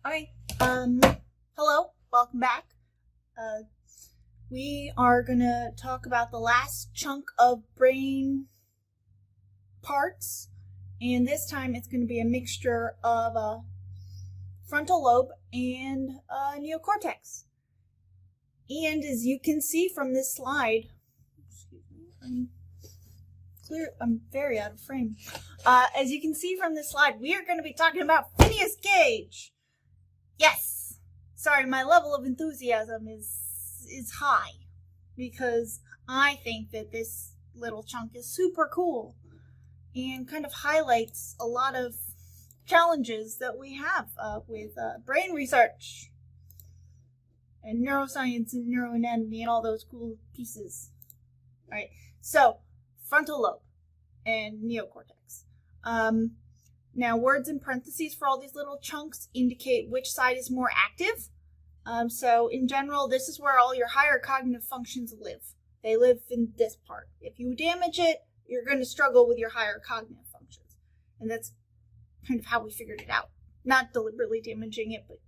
Okay, hello, welcome back. We are gonna talk about the last chunk of brain parts, and this time it's gonna be a mixture of frontal lobe and neocortex. And as you can see from this slide, I'm very out of frame. As you can see from this slide, we are going to be talking about Phineas Gage. Yes. Sorry, my level of enthusiasm is high because I think that this little chunk is super cool and kind of highlights a lot of challenges that we have with brain research and neuroscience and neuroanatomy and all those cool pieces. All right, so frontal lobe and neocortex. Now, words in parentheses for all these little chunks indicate which side is more active. So in general, this is where all your higher cognitive functions live. They live in this part. If you damage it, you're going to struggle with your higher cognitive functions. And that's kind of how we figured it out. Not deliberately damaging it, but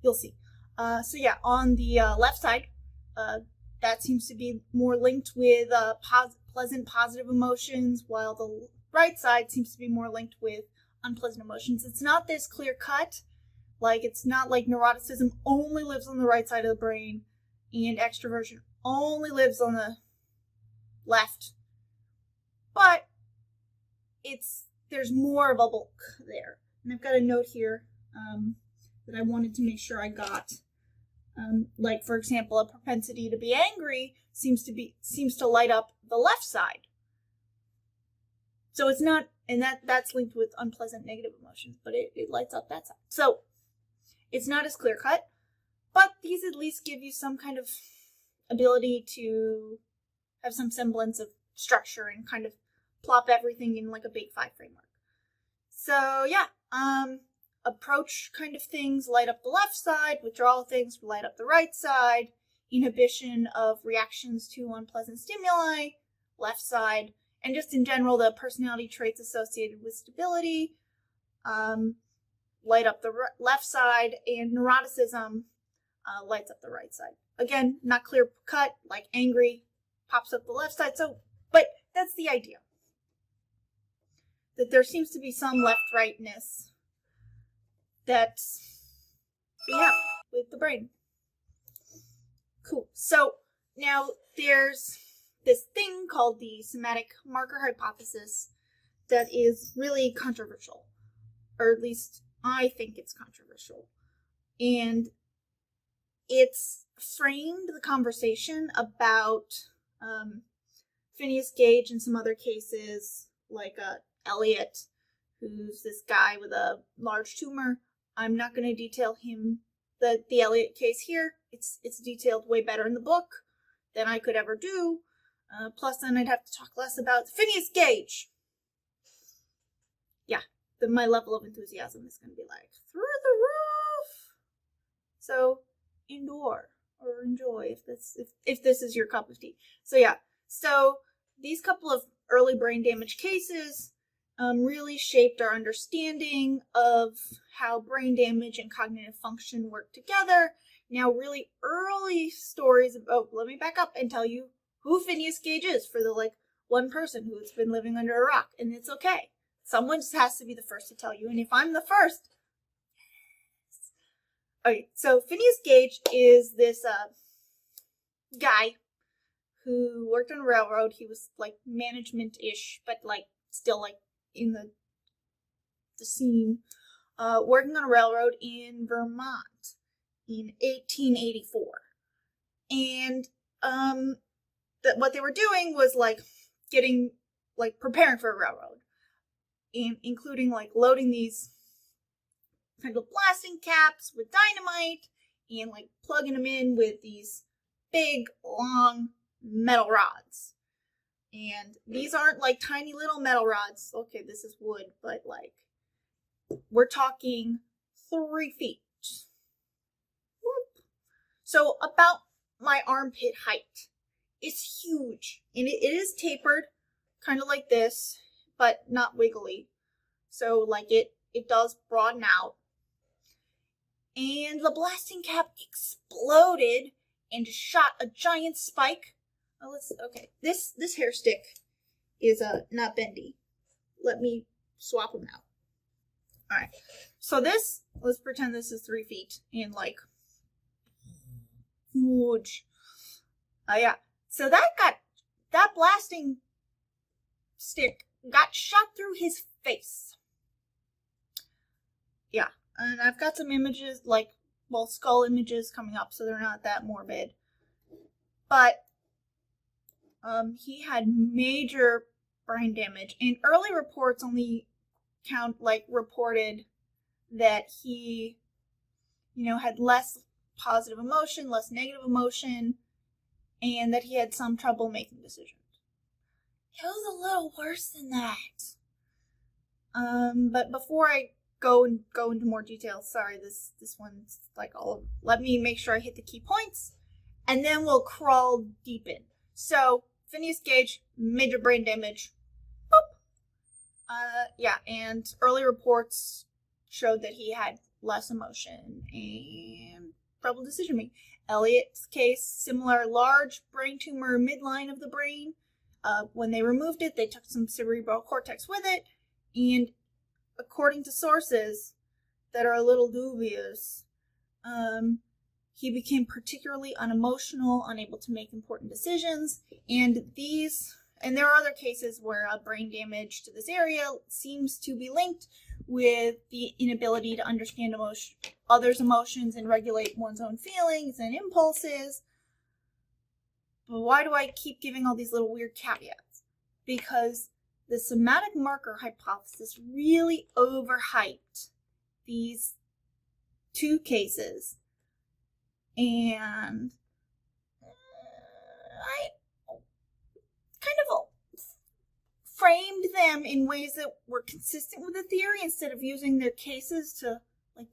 you'll see. So yeah, on the left side, that seems to be more linked with pleasant, positive emotions, while the right side seems to be more linked with unpleasant emotions. It's not this clear cut. Like, it's not like neuroticism only lives on the right side of the brain and extroversion only lives on the left. But there's more of a bulk there. And I've got a note here that I wanted to make sure I got. Like, for example, a propensity to be angry seems to light up the left side. So it's not, and that's linked with unpleasant negative emotions, but it lights up that side. So it's not as clear cut, but these at least give you some kind of ability to have some semblance of structure and kind of plop everything in like a big five framework. So yeah, approach kind of things light up the left side, withdrawal things light up the right side, inhibition of reactions to unpleasant stimuli, left side, and just in general, the personality traits associated with stability light up the left side, and neuroticism lights up the right side. Again, not clear cut, like angry pops up the left side, but that's the idea. That there seems to be some left-rightness that we have with the brain. Cool. So now there's this thing called the somatic marker hypothesis that is really controversial, or at least I think it's controversial. And it's framed the conversation about Phineas Gage and some other cases, like Elliot, who's this guy with a large tumor. I'm not going to detail him, the Elliot case here. It's detailed way better in the book than I could ever do. Plus, then I'd have to talk less about Phineas Gage. Yeah, my level of enthusiasm is going to be like through the roof. So endure or enjoy if this is your cup of tea. So yeah, so these couple of early brain damage cases really shaped our understanding of how brain damage and cognitive function work together. Now, really early stories let me back up and tell you who Phineas Gage is for the one person who's been living under a rock, and it's okay. Someone just has to be the first to tell you, and if I'm the first, yes. Okay, so Phineas Gage is this guy who worked on a railroad. He was management-ish, but still in the scene, working on a railroad in Vermont in 1884. And what they were doing was getting preparing for a railroad, and including loading these kind of blasting caps with dynamite and plugging them in with these big long metal rods. And these aren't tiny little metal rods. Okay, this is wood, but we're talking 3 feet. Whoop. So about my armpit height. It's huge, and it is tapered, kind of like this, but not wiggly. So it does broaden out. and the blasting cap exploded and shot a giant spike. Oh, okay. This hair stick is not bendy. Let me swap them out. All right. So let's pretend this is 3 feet and like huge. Yeah. So that blasting stick got shot through his face. Yeah. And I've got some images, skull images coming up, so they're not that morbid. But he had major brain damage, and early reports only reported that he, had less positive emotion, less negative emotion, and that he had some trouble making decisions. It was a little worse than that. But before I go into more details, sorry, this one's let me make sure I hit the key points, and then we'll crawl deep in. So, Phineas Gage, major brain damage. Boop. Yeah, and early reports showed that he had less emotion and trouble decision making. Elliot's case, similar, large brain tumor midline of the brain. When they removed it, they took some cerebral cortex with it, and according to sources that are a little dubious, he became particularly unemotional, unable to make important decisions, and there are other cases where brain damage to this area seems to be linked with the inability to understand others' emotions and regulate one's own feelings and impulses. But why do I keep giving all these little weird caveats? Because the somatic marker hypothesis really overhyped these 2 cases, and I kind of framed them in ways that were consistent with the theory instead of using their cases to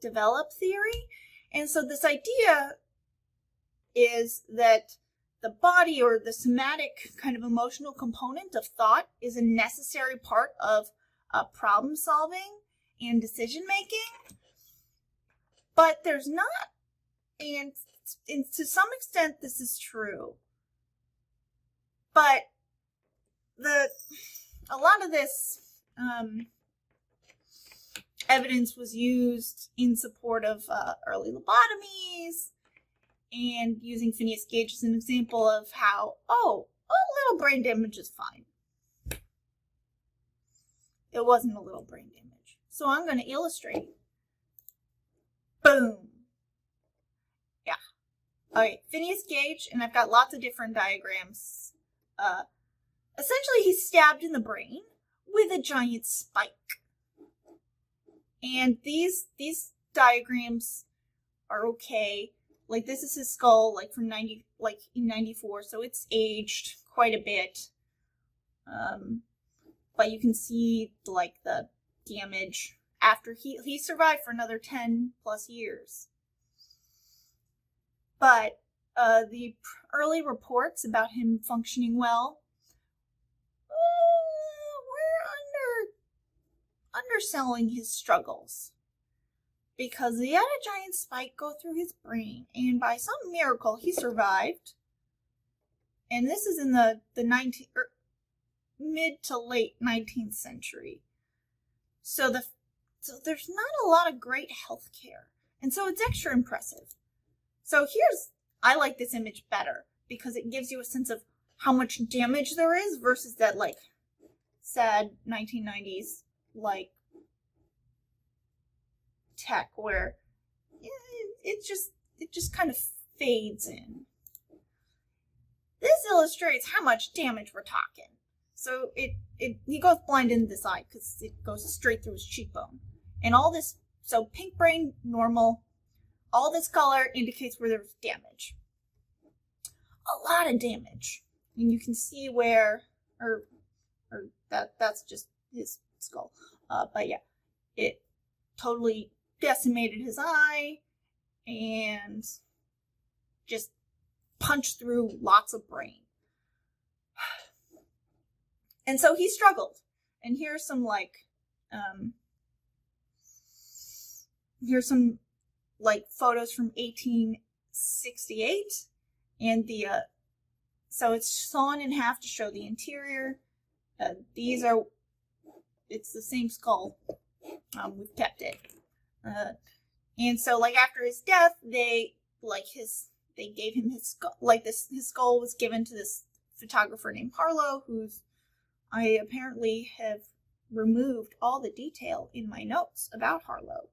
develop theory. And so this idea is that the body, or the somatic kind of emotional component of thought, is a necessary part of problem solving and decision making. But there's not, and to some extent this is true. But a lot of this evidence was used in support of early lobotomies, and using Phineas Gage as an example of how, a little brain damage is fine. It wasn't a little brain damage. So I'm going to illustrate. Boom. Yeah. Okay, Phineas Gage, and I've got lots of different diagrams. Essentially, he's stabbed in the brain with a giant spike. And these diagrams are okay. This is his skull, from in 94, so it's aged quite a bit. But you can see, the damage after he survived for another 10 plus years. But the early reports about him functioning well, we're underselling his struggles. Because he had a giant spike go through his brain, and by some miracle, he survived. And this is in the mid to late 19th century. So there's not a lot of great health care. And so it's extra impressive. So I like this image better, because it gives you a sense of how much damage there is versus that, sad 1990s, tech where it just kind of fades in. This illustrates how much damage we're talking. So he goes blind in this eye because it goes straight through his cheekbone. And all this, so pink brain, normal. All this color indicates where there's damage. A lot of damage. And you can see where, or that's just his skull. But yeah, it totally decimated his eye and just punched through lots of brain. And so he struggled. And here's some like photos from 1868, and so it's sawn in half to show the interior. It's the same skull. We've kept it. And so, like, after his death, they gave him his skull. Like, his skull was given to this photographer named Harlow, who's I apparently have removed all the detail in my notes about Harlow.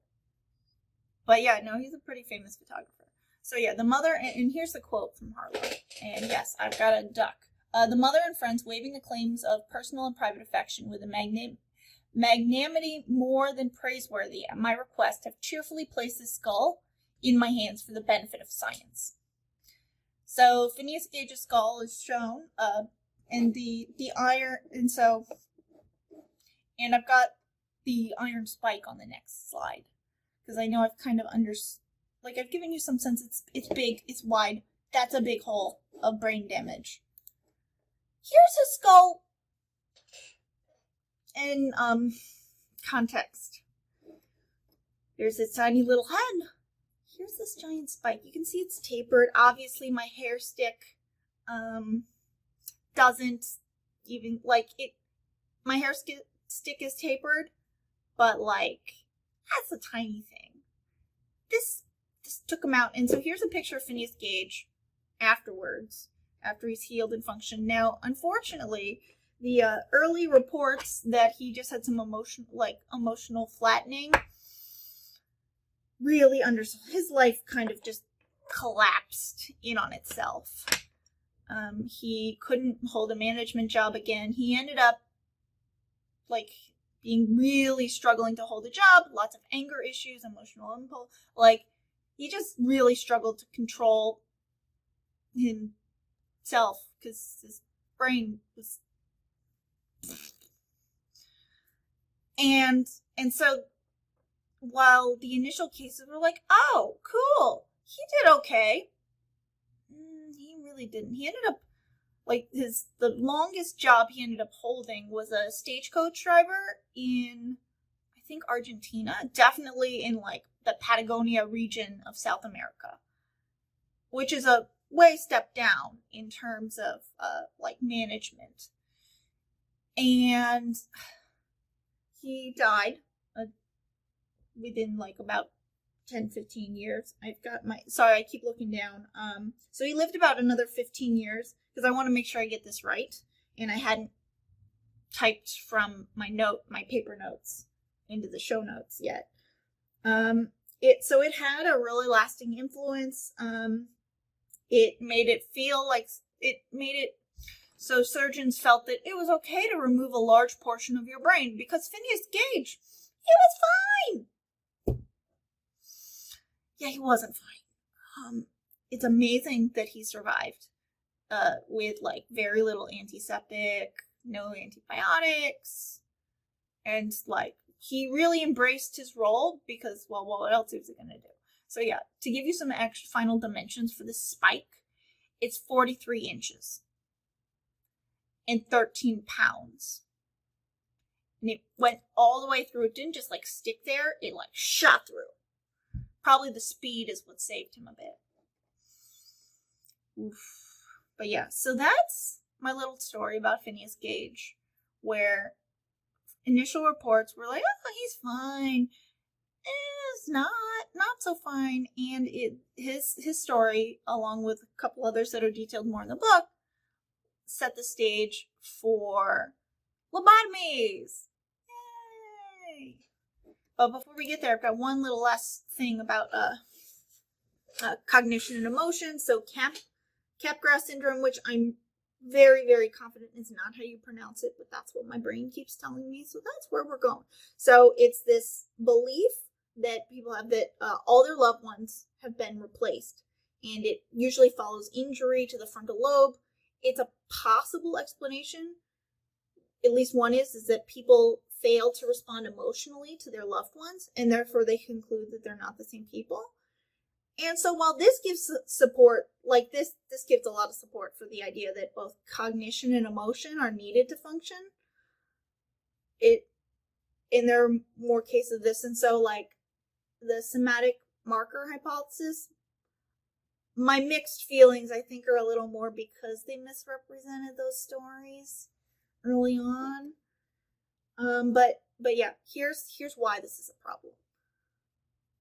But yeah, no, he's a pretty famous photographer. So yeah, the mother, and here's the quote from Harlow. And yes, I've got a duck. The mother and friends, waiving the claims of personal and private affection with a magnanimity more than praiseworthy at my request, have cheerfully placed this skull in my hands for the benefit of science. So Phineas Gage's skull is shown, and the iron, and I've got the iron spike on the next slide, because I know I've kind of I've given you some sense. It's big, it's wide. That's a big hole of brain damage. Here's his skull in context. There's this tiny little head. Here's this giant spike. You can see it's tapered. Obviously, my hair stick doesn't even, like, it. My hair stick is tapered, but, like, that's a tiny thing. This took him out. And so here's a picture of Phineas Gage afterwards, after he's healed and functioned. Now, unfortunately, the early reports that he just had some emotional flattening really his life kind of just collapsed in on itself. He couldn't hold a management job again. He ended up being really struggling to hold a job, lots of anger issues, emotional impulse. He just really struggled to control himself because his brain was. And so while the initial cases were like, oh, cool, he did okay, he really didn't. He ended up, the longest job he ended up holding was a stagecoach driver in, I think, Argentina, definitely in, the Patagonia region of South America, which is a way step down in terms of, management. And he died within about 10-15 years. Sorry, I keep looking down. So he lived about another 15 years, because I want to make sure I get this right, and I hadn't typed from my paper notes into the show notes yet. It had a really lasting influence. It made it feel so surgeons felt that it was okay to remove a large portion of your brain, because Phineas Gage, he was fine. Yeah, he wasn't fine. It's amazing that he survived with very little antiseptic, no antibiotics, and he really embraced his role, because, well, what else was he going to do? So yeah, to give you some extra final dimensions for this spike, it's 43 inches and 13 pounds. And it went all the way through. It didn't just stick there, it shot through. Probably the speed is what saved him a bit. Oof. But yeah, so that's my little story about Phineas Gage, where initial reports were like, oh, he's fine. It's not so fine. And his story, along with a couple others that are detailed more in the book, set the stage for lobotomies. Yay! But before we get there, I've got one little last thing about cognition and emotion. So Capgras syndrome, which I'm very, very confident is not how you pronounce it, but that's what my brain keeps telling me, so that's where we're going. So it's this belief that people have that all their loved ones have been replaced, and it usually follows injury to the frontal lobe. It's a possible explanation, at least one is that people fail to respond emotionally to their loved ones, and therefore they conclude that they're not the same people. And so while this gives support, this gives a lot of support for the idea that both cognition and emotion are needed to function, and there are more cases of this. And so the somatic marker hypothesis. My mixed feelings, I think, are a little more because they misrepresented those stories early on. But yeah, here's why this is a problem.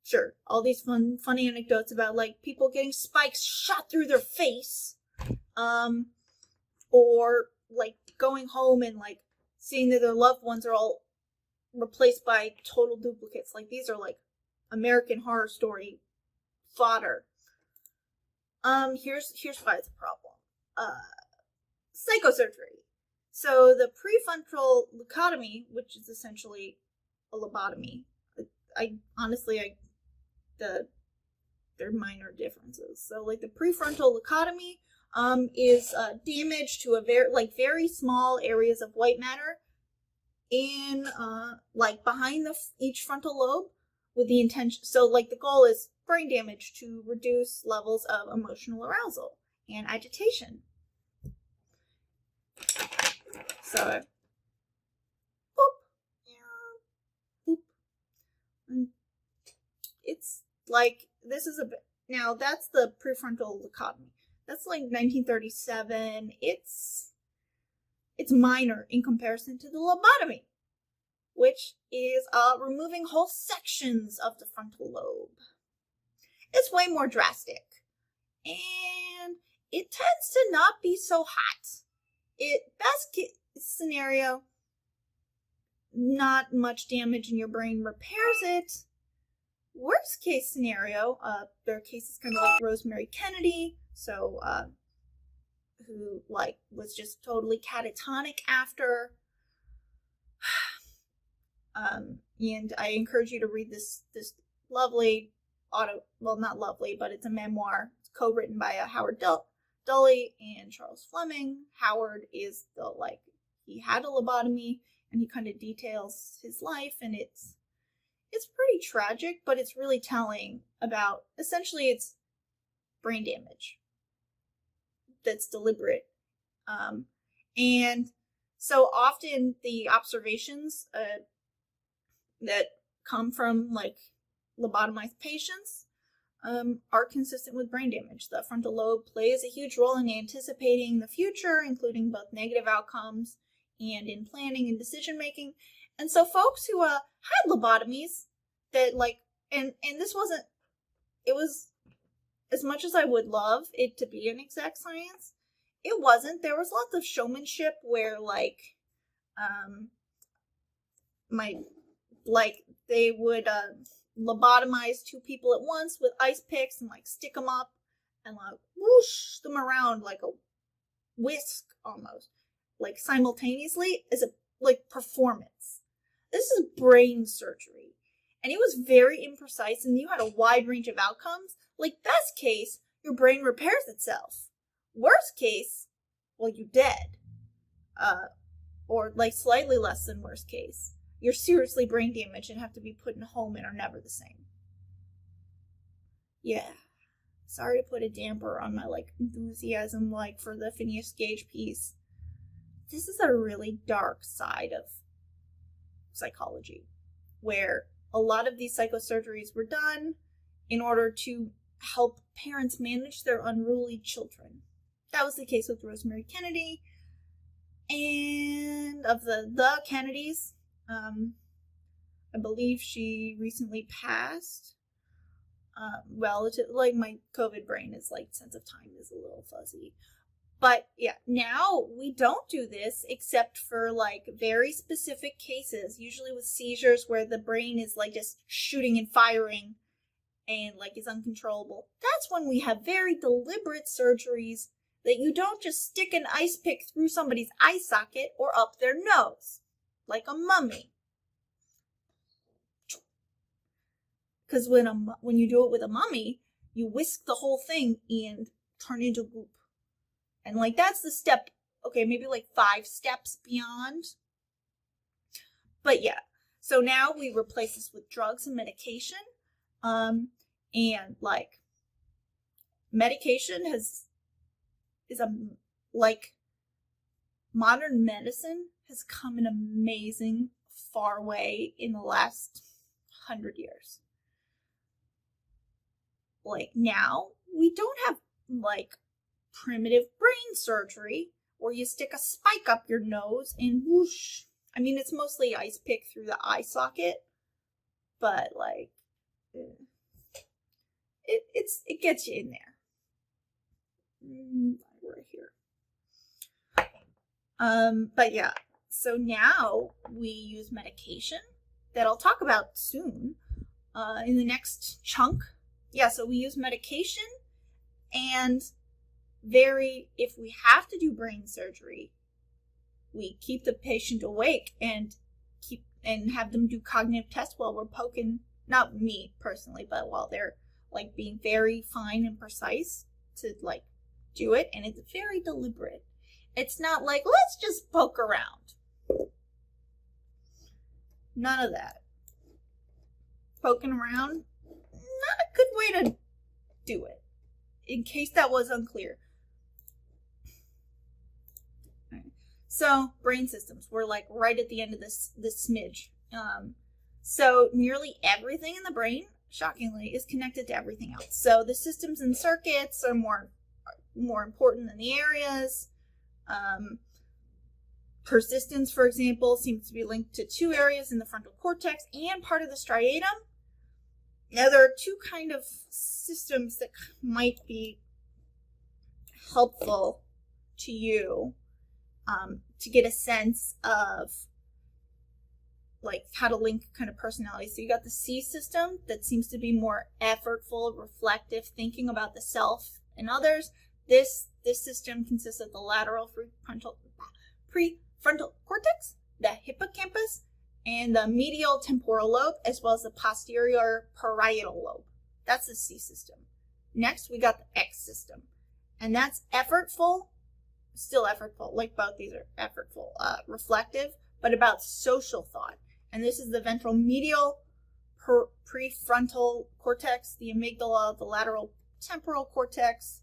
Sure, all these fun anecdotes about like people getting spikes shot through their face, or like going home and like seeing that their loved ones are all replaced by total duplicates. Like these are like American Horror Story fodder. Here's why it's a problem. Psychosurgery. So the prefrontal leucotomy, which is essentially a lobotomy. They're minor differences. So like the prefrontal leucotomy is damage to a very small areas of white matter in like behind each frontal lobe with the intention. So like the goal is brain damage to reduce levels of emotional arousal and agitation. So, it's like, this is now that's the prefrontal leucotomy. That's like 1937. It's minor in comparison to the lobotomy, which is removing whole sections of the frontal lobe. It's way more drastic, and it tends to not be so hot. Best case scenario, not much damage in your brain repairs it. Worst case scenario, there are cases kind of like Rosemary Kennedy, so who like was just totally catatonic after. And I encourage you to read this lovely not lovely, but it's a memoir. It's co-written by Howard Dully and Charles Fleming. Howard is he had a lobotomy, and he kind of details his life, and it's pretty tragic, but it's really telling about, essentially, it's brain damage that's deliberate. And so often the observations that come from like lobotomized patients are consistent with brain damage. The frontal lobe plays a huge role in anticipating the future, including both negative outcomes and in planning and decision making. And so folks who had lobotomies that and this wasn't, it was, as much as I would love it to be an exact science, it wasn't. There was lots of showmanship where they would lobotomize two people at once with ice picks and stick them up and whoosh them around like a whisk almost, simultaneously as a performance. This is brain surgery, and it was very imprecise, and you had a wide range of outcomes. Best case, your brain repairs itself. Worst case, well, you're dead. Or slightly less than worst case, you're seriously brain damaged and have to be put in a home and are never the same. Yeah. Sorry to put a damper on my enthusiasm for the Phineas Gage piece. This is a really dark side of psychology, where a lot of these psychosurgeries were done in order to help parents manage their unruly children. That was the case with Rosemary Kennedy, and of the Kennedys. I believe she recently passed. Relative, my COVID brain is sense of time is a little fuzzy. But yeah, now we don't do this except for very specific cases, usually with seizures where the brain is just shooting and firing and is uncontrollable. That's when we have very deliberate surgeries that you don't just stick an ice pick through somebody's eye socket or up their nose, like a mummy. Because when you do it with a mummy, you whisk the whole thing and turn into goop. And that's the step, okay, maybe 5 steps beyond. But yeah, so now we replace this with drugs and medication. And medication modern medicine has come an amazing far way in the last 100 years. like now we don't have like primitive brain surgery where you stick a spike up your nose and whoosh. I mean, it's mostly ice pick through the eye socket, but like it gets you in there. Right here. But yeah, so now we use medication that I'll talk about soon in the next chunk. Yeah, so we use medication, and if we have to do brain surgery, we keep the patient awake and have them do cognitive tests while we're poking, not me personally, but while they're like being very fine and precise to like do it, and it's very deliberate. It's not like, let's just poke around. None of that. Poking around, not a good way to do it, in case that was unclear. So, brain systems, we're like right at the end of this smidge. So nearly everything in the brain, shockingly, is connected to everything else. So the systems and circuits are more important than the areas. Persistence, for example, seems to be linked to 2 areas in the frontal cortex and part of the striatum. Now, there are 2 kind of systems that might be helpful to you to get a sense of like how to link kind of personality. So you got the C system that seems to be more effortful, reflective, thinking about the self and others. This system consists of the lateral prefrontal cortex, the hippocampus, and the medial temporal lobe, as well as the posterior parietal lobe. That's the C system. Next, we got the X system, and that's effortful, still effortful, like both these are effortful, reflective, but about social thought. And this is the ventral medial prefrontal cortex, the amygdala, the lateral temporal cortex.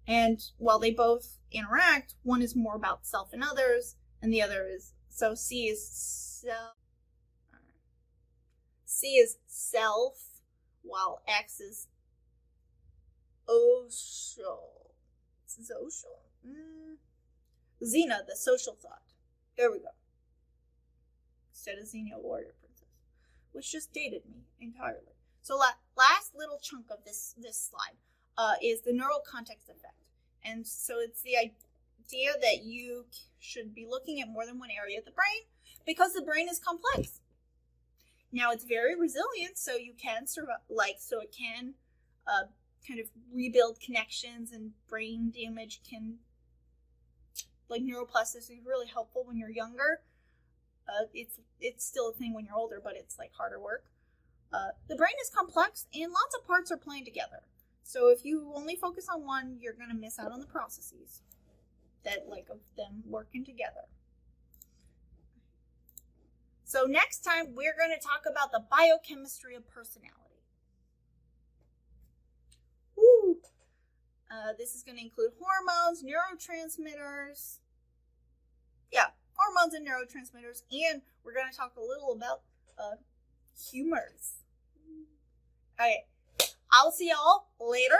And while they both interact, one is more about self and others, and the other is, so C is self, while X is social. Xena, the social thought. There we go. Instead of Xenia, warrior princess, which just dated me entirely. So last little chunk of this slide is the neural context effect. And so it's the idea that you should be looking at more than one area of the brain because the brain is complex. Now, it's very resilient, so you can survive, so it can kind of rebuild connections, and brain damage can, like neuroplasticity, is really helpful when you're younger. It's still a thing when you're older, but it's like harder work. The brain is complex, and lots of parts are playing together. So if you only focus on one, you're going to miss out on the processes of them working together. So next time, we're going to talk about the biochemistry of personality. Woo! This is going to include hormones, neurotransmitters. Yeah, hormones and neurotransmitters. And we're going to talk a little about humors. Okay, I'll see y'all later.